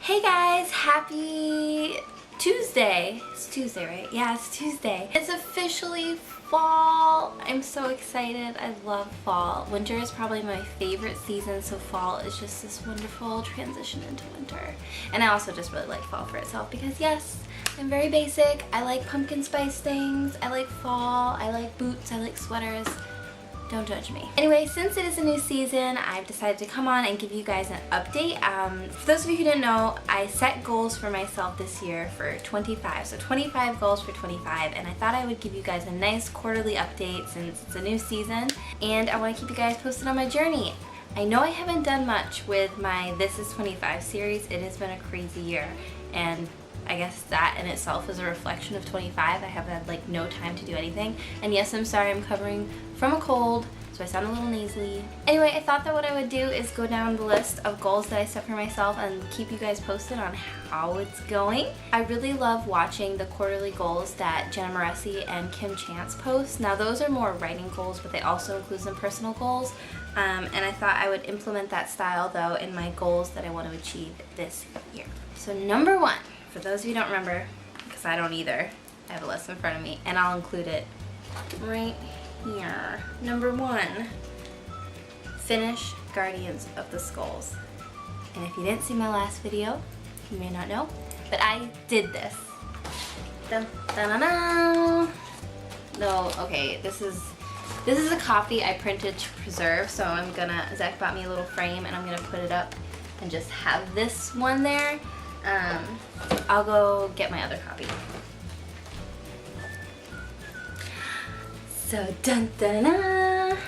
Hey guys, happy Tuesday. It's Tuesday, right? Yeah, it's Tuesday. It's officially fall. I'm so excited. I love fall. Winter is probably my favorite season, so fall is just this wonderful transition into winter. And I also just really like fall for itself because yes, I'm very basic. I like pumpkin spice things. I like fall. I like boots. I like sweaters. Don't judge me. Anyway, since it is a new season, I've decided to come on and give you guys an update. For those of you who didn't know, I set goals for myself this year for 25. So 25 goals for 25, and I thought I would give you guys a nice quarterly update since it's a new season, and I want to keep you guys posted on my journey. I know I haven't done much with my This is 25 series. It has been a crazy year, and I guess that in itself is a reflection of 25. I have had like no time to do anything. And yes, I'm sorry, I'm covering from a cold, so I sound a little nasally. Anyway, I thought that what I would do is go down the list of goals that I set for myself and keep you guys posted on how it's going. I really love watching the quarterly goals that Jenna Moresi and Kim Chance post. Now those are more writing goals, but they also include some personal goals. And I thought I would implement that style though in my goals that I want to achieve this year. So number one, for those of you who don't remember, because I don't either, I have a list in front of me, and I'll include it right here. Number one, finish Guardians of the Skulls. And if you didn't see my last video, you may not know, but I did this. Dun, dun, dun, dun. No, okay, this is a copy I printed to preserve, so Zach bought me a little frame, and I'm gonna put it up and just have this one there. I'll go get my other copy. So dun dun dun!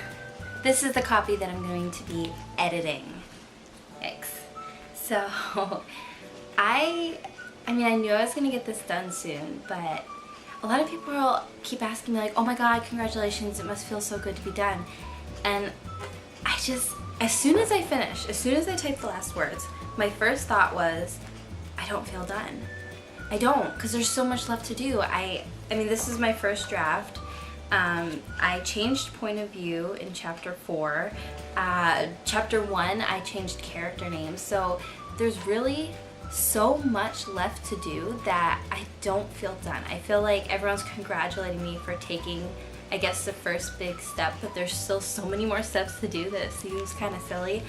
This is the copy that I'm going to be editing. Yikes. So I mean I knew I was gonna get this done soon, but a lot of people keep asking me like, oh my god, congratulations, it must feel so good to be done. And I just, as soon as I finish, as soon as I type the last words, my first thought was, I don't feel done. I don't, because there's so much left to do. I mean, this is my first draft. I changed point of view in chapter 4. Chapter 1, I changed character names. So there's really so much left to do that I don't feel done. I feel like everyone's congratulating me for taking, I guess, the first big step, but there's still so many more steps to do that it seems kind of silly.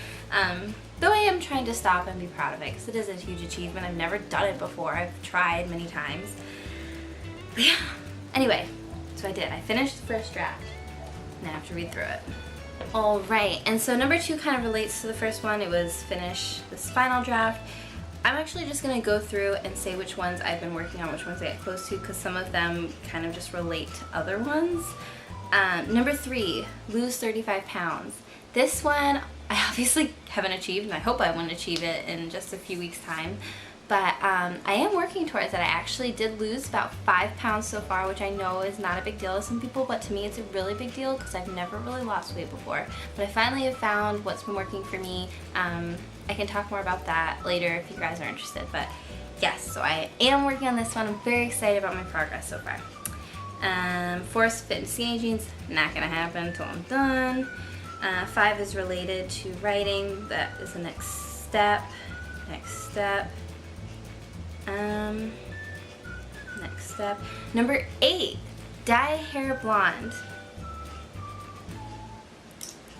Though I am trying to stop and be proud of it because it is a huge achievement. I've never done it before. I've tried many times. But yeah. Anyway, so I did. I finished the first draft. Now I have to read through it. Alright, and so number 2 kind of relates to the first one. It was finish this final draft. I'm actually just going to go through and say which ones I've been working on, which ones I get close to, because some of them kind of just relate to other ones. Number 3, lose 35 pounds. This one I obviously haven't achieved, and I hope I won't achieve it in just a few weeks' time. But I am working towards it. I actually did lose about 5 pounds so far, which I know is not a big deal to some people, but to me it's a really big deal because I've never really lost weight before. But I finally have found what's been working for me. I can talk more about that later if you guys are interested. But yes, so I am working on this one. I'm very excited about my progress so far. Force fit in skinny jeans, not gonna happen until I'm done. 5 is related to writing. That is the next step. Next step. Next step. Number 8, dye hair blonde.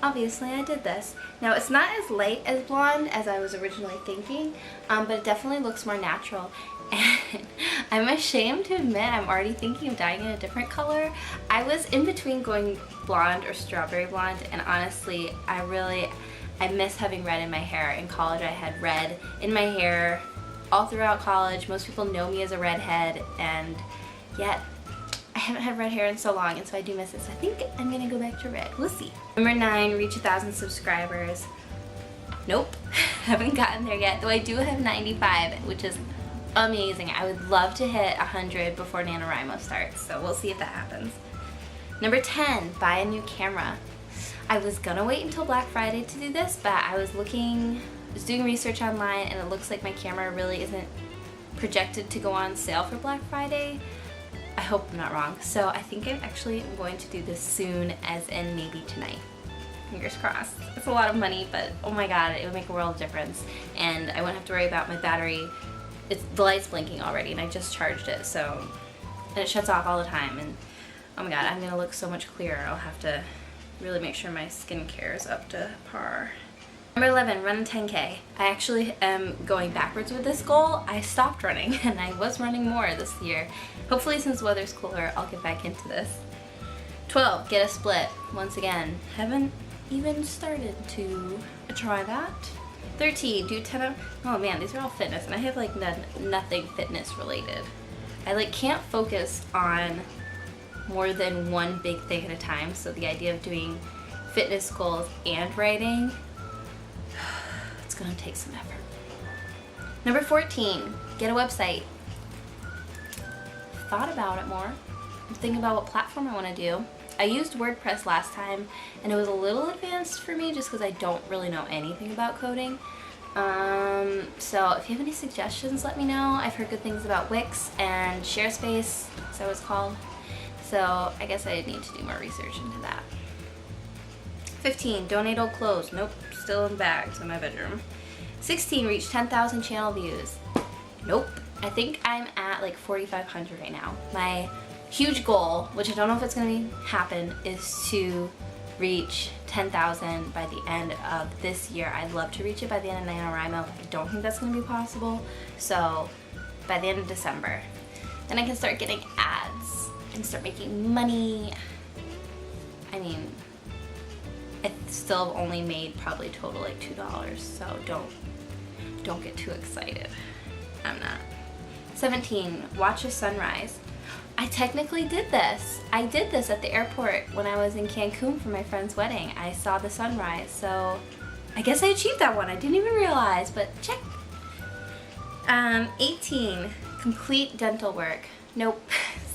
Obviously I did this. Now it's not as light as blonde as I was originally thinking, but it definitely looks more natural. And I'm ashamed to admit I'm already thinking of dyeing it a different color. I was in between going blonde or strawberry blonde, and honestly I miss having red in my hair. In college I had red in my hair all throughout college. Most people know me as a redhead, and yet I haven't had red hair in so long, and so I do miss it. So I think I'm gonna go back to red. We'll see. Number 9, reach 1,000 subscribers. Nope, haven't gotten there yet, though I do have 95, which is amazing. I would love to hit 100 before NaNoWriMo starts, so we'll see if that happens. Number 10, buy a new camera. I was gonna wait until Black Friday to do this, but I was doing research online, and it looks like my camera really isn't projected to go on sale for Black Friday. I hope I'm not wrong. So I think I'm actually going to do this soon, as in maybe tonight. fingers crossed. It's a lot of money, but oh my god, it would make a world of difference. And I wouldn't have to worry about my battery. The light's blinking already and I just charged it, so, and it shuts off all the time, and oh my god, I'm gonna look so much clearer. I'll have to really make sure my skincare is up to par. Number 11, run a 10K. I actually am going backwards with this goal. I stopped running and I was running more this year. Hopefully since the weather's cooler, I'll get back into this. 12, get a split. Once again, haven't even started to try that. 13, do 10 of, oh man, these are all fitness and I have like nothing fitness related. I like can't focus on more than one big thing at a time, so the idea of doing fitness goals and writing, it's gonna take some effort. Number 14, get a website. Thought about it more. I'm thinking about what platform I want to do. I used WordPress last time and it was a little advanced for me just because I don't really know anything about coding. So if you have any suggestions, let me know. I've heard good things about Wix and ShareSpace, is that what it's called? So I guess I need to do more research into that. 15, donate old clothes. Nope, still in bags in my bedroom. 16, reach 10,000 channel views. Nope, I think I'm at like 4,500 right now. My huge goal, which I don't know if it's gonna happen, is to reach 10,000 by the end of this year. I'd love to reach it by the end of NaNoWriMo, but I don't think that's gonna be possible. So by the end of December, then I can start getting ads and start making money. I mean, I still have only made probably total like $2, so don't get too excited. I'm not. 17, watch a sunrise. I technically did this. I did this at the airport when I was in Cancun for my friend's wedding. I saw the sunrise, so I guess I achieved that one. I didn't even realize, but check. 18, complete dental work. Nope,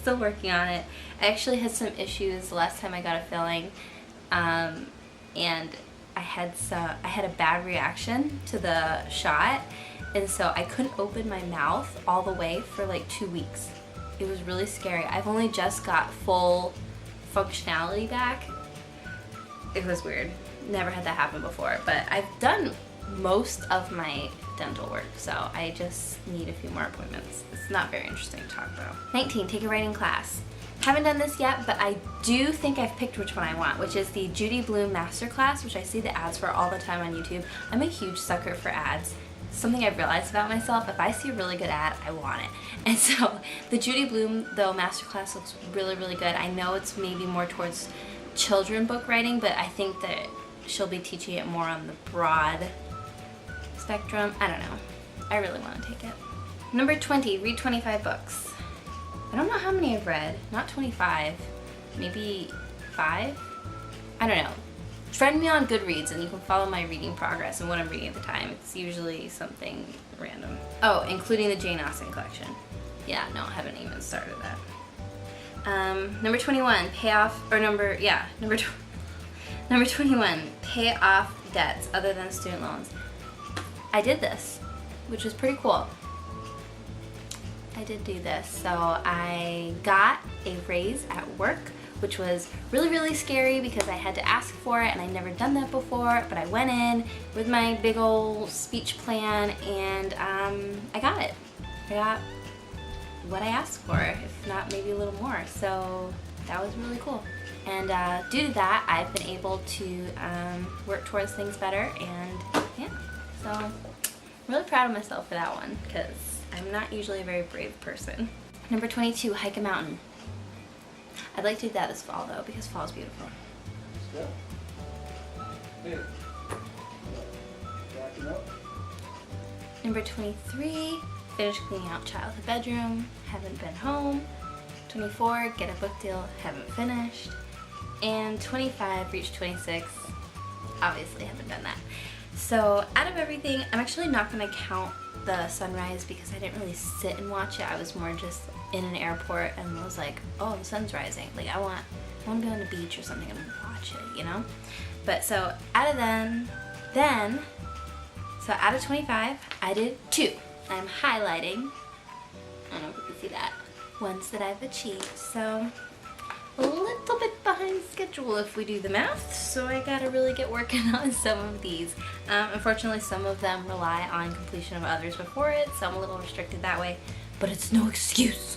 still working on it. I actually had some issues the last time I got a filling, and I had a bad reaction to the shot, and so I couldn't open my mouth all the way for like 2 weeks. It was really scary. I've only just got full functionality back. It was weird. Never had that happen before, but I've done most of my dental work, so I just need a few more appointments. It's not very interesting to talk about. 19, take a writing class. Haven't done this yet, but I do think I've picked which one I want, which is the Judy Blume Masterclass, which I see the ads for all the time on YouTube. I'm a huge sucker for ads. Something I've realized about myself, if I see a really good ad, I want it. And so the Judy Blume, though, masterclass looks really, really good. I know it's maybe more towards children book writing, but I think that she'll be teaching it more on the broad spectrum. I don't know. I really want to take it. Number 20, read 25 books. I don't know how many I've read. Not 25. Maybe 5? I don't know. Friend me on Goodreads and you can follow my reading progress and what I'm reading at the time. It's usually something random. Oh, including the Jane Austen collection. Yeah, no, I haven't even started that. Number 21, number 21, pay off debts other than student loans. I did this, which was pretty cool. I did do this. So I got a raise at work, which was really, really scary because I had to ask for it and I'd never done that before, but I went in with my big old speech plan and I got it. I got what I asked for, if not maybe a little more, so that was really cool. And due to that, I've been able to work towards things better, and yeah, so I'm really proud of myself for that one because I'm not usually a very brave person. Number 22, hike a mountain. I'd like to do that this fall though, because fall is beautiful. Yeah. Hey. Back it up. Number 23, finish cleaning out childhood bedroom, haven't been home. 24, get a book deal, haven't finished. And 25, reach 26, obviously haven't done that. So out of everything, I'm actually not going to count the sunrise because I didn't really sit and watch it. I was more just in an airport and was like, oh, the sun's rising. Like I want to go on the beach or something and watch it, you know? But so out of so out of 25, I did 2. I'm highlighting, I don't know if you can see that, ones that I've achieved. So a little bit behind schedule if we do the math, so I gotta really get working on some of these. Unfortunately, some of them rely on completion of others before it, so I'm a little restricted that way, but it's no excuse.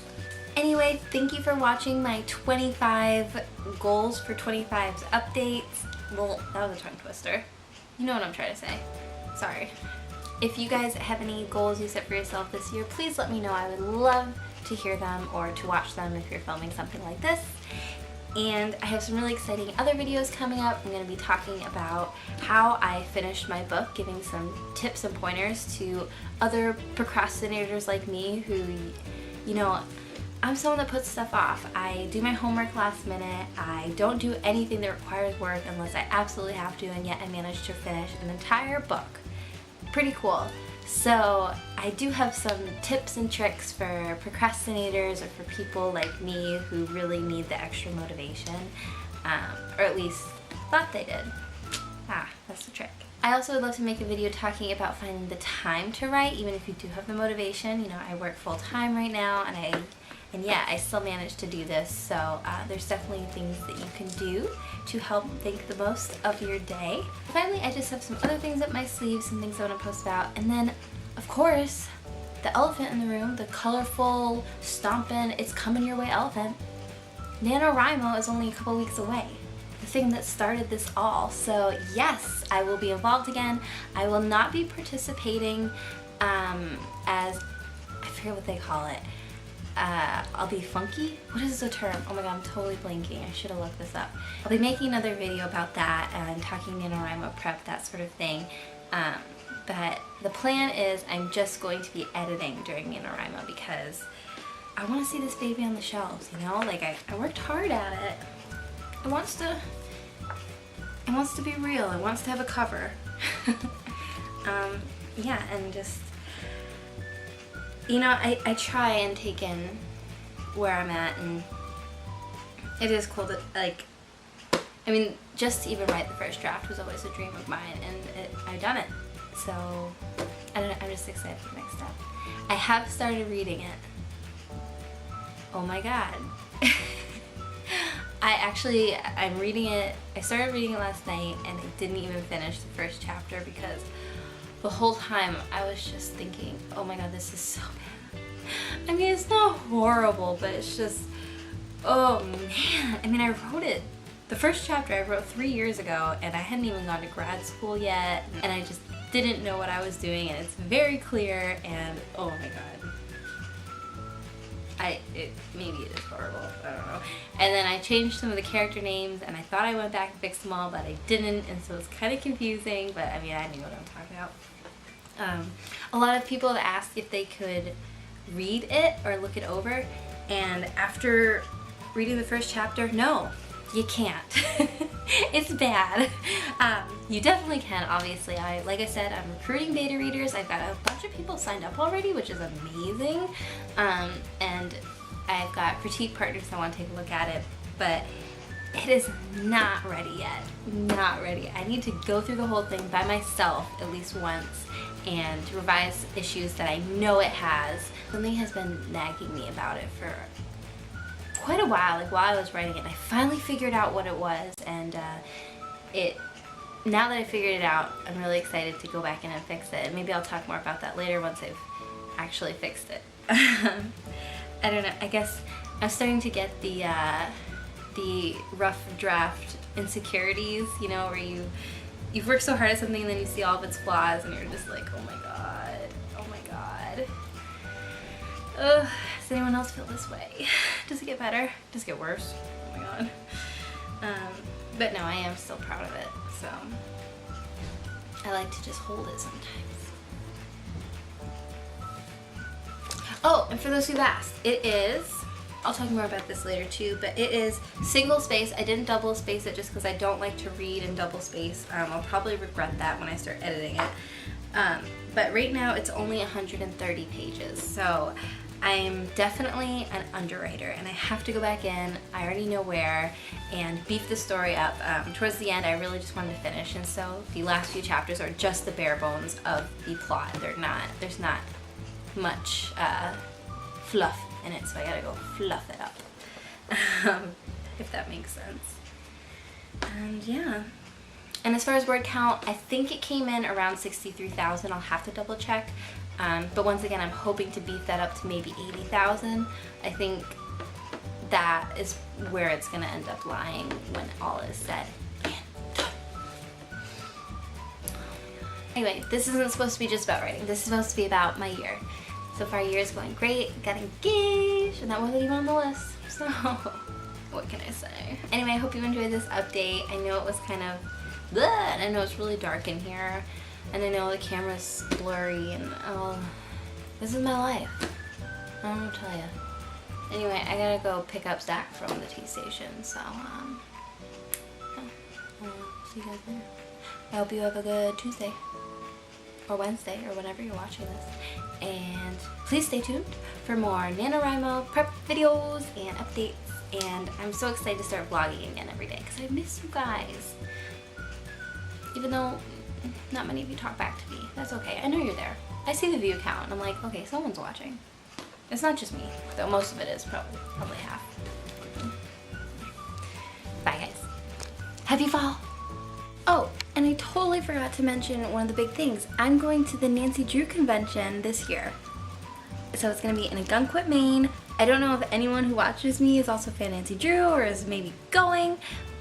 Anyway, thank you for watching my 25 goals for 25's updates. Well, that was a tongue twister. You know what I'm trying to say. Sorry. If you guys have any goals you set for yourself this year, please let me know. I would love to hear them or to watch them if you're filming something like this. And I have some really exciting other videos coming up. I'm going to be talking about how I finished my book, giving some tips and pointers to other procrastinators like me who, you know, I'm someone that puts stuff off. I do my homework last minute. I don't do anything that requires work unless I absolutely have to, and yet I managed to finish an entire book. Pretty cool. So I do have some tips and tricks for procrastinators or for people like me who really need the extra motivation, or at least thought they did. That's the trick. I also would love to make a video talking about finding the time to write, even if you do have the motivation. You know, I work full time right now, and yeah, I still manage to do this, so there's definitely things that you can do to help make the most of your day. Finally, I just have some other things up my sleeves, some things I want to post about, and then, of course, the elephant in the room, the colorful, stomping, it's coming your way elephant. NaNoWriMo is only a couple weeks away. The thing that started this all. So yes, I will be involved again. I will not be participating as, I forget what they call it. I'll be funky? What is the term? Oh my god, I'm totally blanking. I should have looked this up. I'll be making another video about that and talking NaNoWriMo prep, that sort of thing. But the plan is I'm just going to be editing during NaNoWriMo because I want to see this baby on the shelves, you know? Like, I worked hard at it. It wants to be real. It wants to have a cover. Yeah, and just, you know, I try and take in where I'm at, and it is cool to, like, I mean, just to even write the first draft was always a dream of mine, and I've done it. So, I don't know, I'm just excited for the next step. I have started reading it. Oh my god. I'm reading it, I started reading it last night, and I didn't even finish the first chapter because the whole time I was just thinking, oh my god, this is so bad. I mean, it's not horrible, but it's just, oh man. I mean, I wrote it, the first chapter I wrote 3 years ago, and I hadn't even gone to grad school yet, and I just didn't know what I was doing, and it's very clear, and oh my god. Maybe it is horrible, I don't know. And then I changed some of the character names, and I thought I went back and fixed them all, but I didn't, and so it's kind of confusing, but I mean, I knew what I'm talking about. A lot of people have asked if they could read it or look it over, and after reading the first chapter, no, you can't. It's bad. You definitely can, obviously. Like I said, I'm recruiting beta readers. I've got a bunch of people signed up already, which is amazing. And I've got critique partners that want to take a look at it, but it is not ready yet. Not ready. I need to go through the whole thing by myself at least once and revise issues that I know it has. Something has been nagging me about it for quite a while, like while I was writing it, and I finally figured out what it was, and now that I figured it out, I'm really excited to go back in and fix it. And maybe I'll talk more about that later once I've actually fixed it. I don't know, I guess I'm starting to get the rough draft insecurities, you know, where you've worked so hard at something and then you see all of its flaws and you're just like, oh my god, oh my god. Ugh, does anyone else feel this way? Does it get better? Does it get worse? Oh my god. But no, I am still proud of it, so I like to just hold it sometimes. Oh, and for those who've asked, it is, I'll talk more about this later too, but it is single space. I didn't double space it just because I don't like to read in double space. I'll probably regret that when I start editing it. But right now it's only 130 pages, so I'm definitely an underwriter, and I have to go back in, I already know where, and beef the story up. Towards the end, I really just wanted to finish, and so the last few chapters are just the bare bones of the plot. There's not much fluff in it, so I gotta go fluff it up. if that makes sense. And yeah. And as far as word count, I think it came in around 63,000. I'll have to double check. But once again, I'm hoping to beat that up to maybe 80,000. I think that is where it's gonna end up lying when all is said and done. Anyway, this isn't supposed to be just about writing. This is supposed to be about my year. So far, year is going great. Got engaged, and that wasn't even on the list. So, what can I say? Anyway, I hope you enjoyed this update. I know it was kind of bleh, and I know it's really dark in here, and I know the camera's blurry, and oh, this is my life. I don't know what to tell you. Anyway, I gotta go pick up Zach from the tea station, so yeah. See you guys later. I hope you have a good Tuesday or Wednesday or whenever you're watching this, and please stay tuned for more NaNoWriMo prep videos and updates. And I'm so excited to start vlogging again every day because I miss you guys. Even though not many of you talk back to me, that's okay. I know you're there. I see the view count and I'm like, okay, someone's watching. It's not just me, though most of it is probably half. Bye guys. Happy fall! Oh, and I totally forgot to mention one of the big things. I'm going to the Nancy Drew convention this year. So it's gonna be in Ogunquit, Maine. I don't know if anyone who watches me is also a fan of Nancy Drew or is maybe going,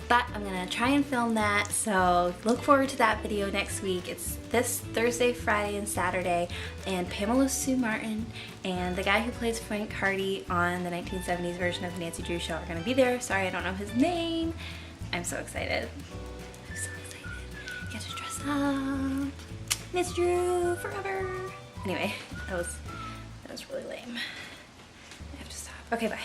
but I'm gonna try and film that, so look forward to that video next week. It's this Thursday, Friday, and Saturday, and Pamela Sue Martin and the guy who plays Frank Hardy on the 1970s version of the Nancy Drew show are gonna be there. Sorry, I don't know his name. I'm so excited. I'm so excited. Get to dress up. Nancy Drew forever. Anyway, that was really lame. I have to stop. Okay, bye.